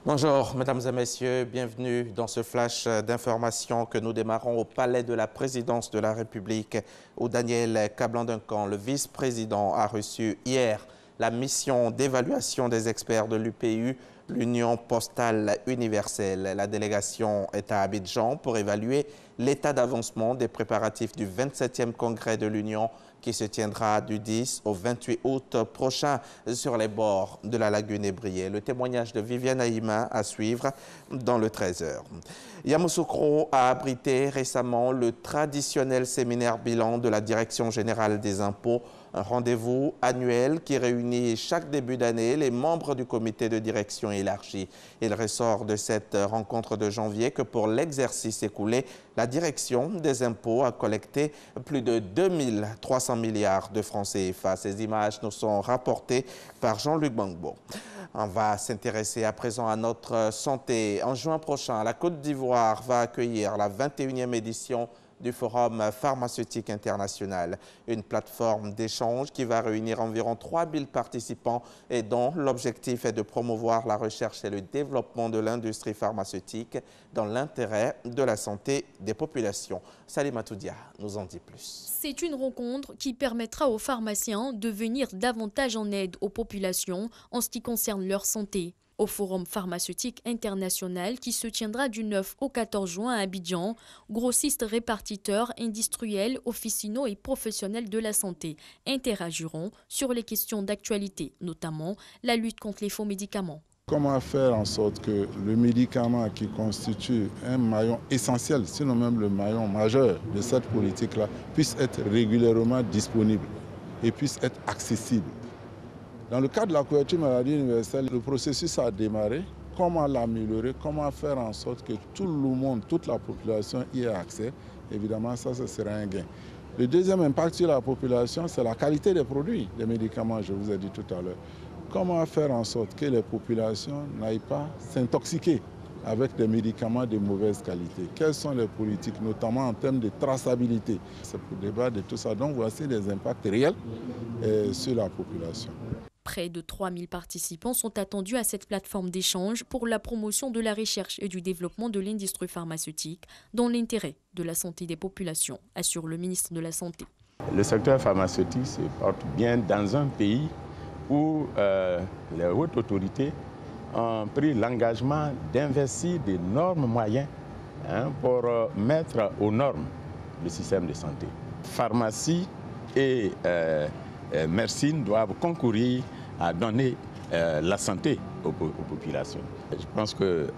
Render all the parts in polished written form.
Bonjour, mesdames et messieurs, bienvenue dans ce flash d'information que nous démarrons au Palais de la Présidence de la République où Daniel Kablan-Duncan, le vice-président, a reçu hier la mission d'évaluation des experts de l'UPU, l'Union postale universelle. La délégation est à Abidjan pour évaluer l'état d'avancement des préparatifs du 27e congrès de l'Union qui se tiendra du 10 au 28 août prochain sur les bords de la lagune Ébrié. Le témoignage de Viviane Haïma à suivre dans le 13h. Yamoussoukro a abrité récemment le traditionnel séminaire bilan de la Direction générale des impôts, un rendez-vous annuel qui réunit chaque début d'année les membres du comité de direction élargi. Il ressort de cette rencontre de janvier que pour l'exercice écoulé, la direction des impôts a collecté plus de 2300 milliards de francs CFA. Ces images nous sont rapportées par Jean-Luc Bangbo. On va s'intéresser à présent à notre santé. En juin prochain, la Côte d'Ivoire va accueillir la 21e édition du Forum pharmaceutique international, une plateforme d'échange qui va réunir environ 3000 participants et dont l'objectif est de promouvoir la recherche et le développement de l'industrie pharmaceutique dans l'intérêt de la santé des populations. Salimatou Dia nous en dit plus. C'est une rencontre qui permettra aux pharmaciens de venir davantage en aide aux populations en ce qui concerne leur santé. Au Forum pharmaceutique international qui se tiendra du 9 au 14 juin à Abidjan, grossistes, répartiteurs, industriels, officinaux et professionnels de la santé interagiront sur les questions d'actualité, notamment la lutte contre les faux médicaments. Comment faire en sorte que le médicament qui constitue un maillon essentiel, sinon même le maillon majeur de cette politique-là, puisse être régulièrement disponible et puisse être accessible. Dans le cadre de la couverture maladie universelle, le processus a démarré. Comment l'améliorer, comment faire en sorte que tout le monde, toute la population y ait accès. Évidemment, ça, ce sera un gain. Le deuxième impact sur la population, c'est la qualité des produits, des médicaments, je vous ai dit tout à l'heure. Comment faire en sorte que les populations n'aillent pas s'intoxiquer avec des médicaments de mauvaise qualité? Quelles sont les politiques, notamment en termes de traçabilité? C'est pour débattre de tout ça. Donc voici les impacts réels sur la population. Près de 3000 participants sont attendus à cette plateforme d'échange pour la promotion de la recherche et du développement de l'industrie pharmaceutique dans l'intérêt de la santé des populations, assure le ministre de la Santé. Le secteur pharmaceutique se porte bien dans un pays où les hautes autorités ont pris l'engagement d'investir d'énormes moyens pour mettre aux normes le système de santé. Pharmacie et médecine doivent concourir à donner la santé aux populations. Je pense que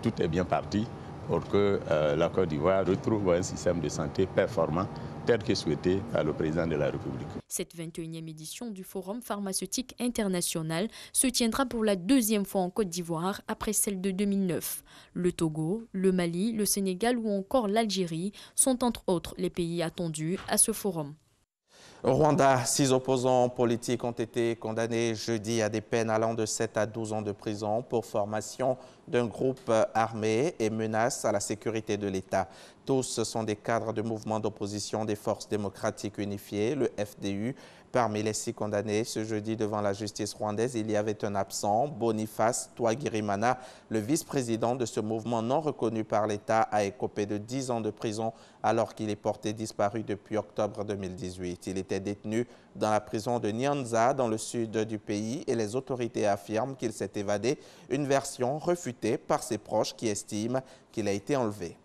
tout est bien parti pour que la Côte d'Ivoire retrouve un système de santé performant tel que souhaité par le président de la République. Cette 21e édition du Forum pharmaceutique international se tiendra pour la deuxième fois en Côte d'Ivoire après celle de 2009. Le Togo, le Mali, le Sénégal ou encore l'Algérie sont entre autres les pays attendus à ce forum. Au Rwanda, 6 opposants politiques ont été condamnés jeudi à des peines allant de 7 à 12 ans de prison pour formation d'un groupe armé et menace à la sécurité de l'État. Tous sont des cadres de mouvements d'opposition des Forces démocratiques unifiées, le FDU. Parmi les 6 condamnés, ce jeudi devant la justice rwandaise, il y avait un absent, Boniface Twagirimana. Le vice-président de ce mouvement non reconnu par l'État a écopé de 10 ans de prison alors qu'il est porté disparu depuis octobre 2018. Il était détenu dans la prison de Nyanza, dans le sud du pays, et les autorités affirment qu'il s'est évadé, une version refutée par ses proches qui estiment qu'il a été enlevé.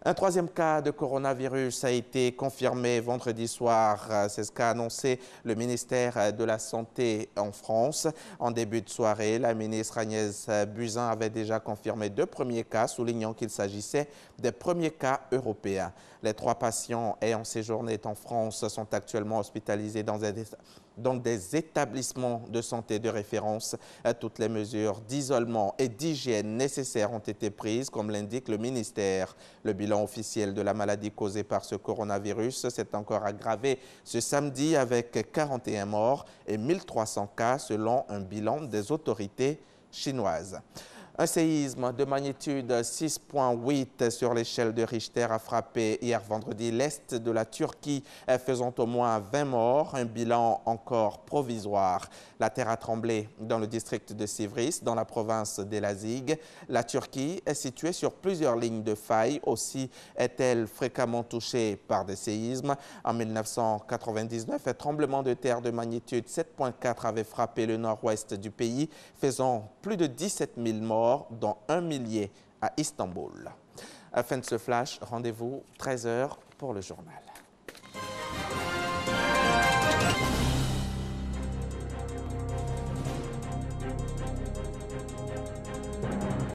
Un troisième cas de coronavirus a été confirmé vendredi soir. C'est ce qu'a annoncé le ministère de la Santé en France. En début de soirée, la ministre Agnès Buzyn avait déjà confirmé 2 premiers cas, soulignant qu'il s'agissait des premiers cas européens. Les 3 patients ayant séjourné en France sont actuellement hospitalisés dans des établissements de santé de référence. Toutes les mesures d'isolement et d'hygiène nécessaires ont été prises, comme l'indique le ministère. Le bilan officiel de la maladie causée par ce coronavirus s'est encore aggravé ce samedi avec 41 morts et 1300 cas selon un bilan des autorités chinoises. Un séisme de magnitude 6,8 sur l'échelle de Richter a frappé hier vendredi l'est de la Turquie, faisant au moins 20 morts, un bilan encore provisoire. La terre a tremblé dans le district de Sivris, dans la province d'Elazig. La Turquie est située sur plusieurs lignes de faille, aussi est-elle fréquemment touchée par des séismes. En 1999, un tremblement de terre de magnitude 7,4 avait frappé le nord-ouest du pays, faisant plus de 17 000 morts, dont 1 millier à Istanbul. À la fin de ce flash, rendez-vous 13 h pour le journal.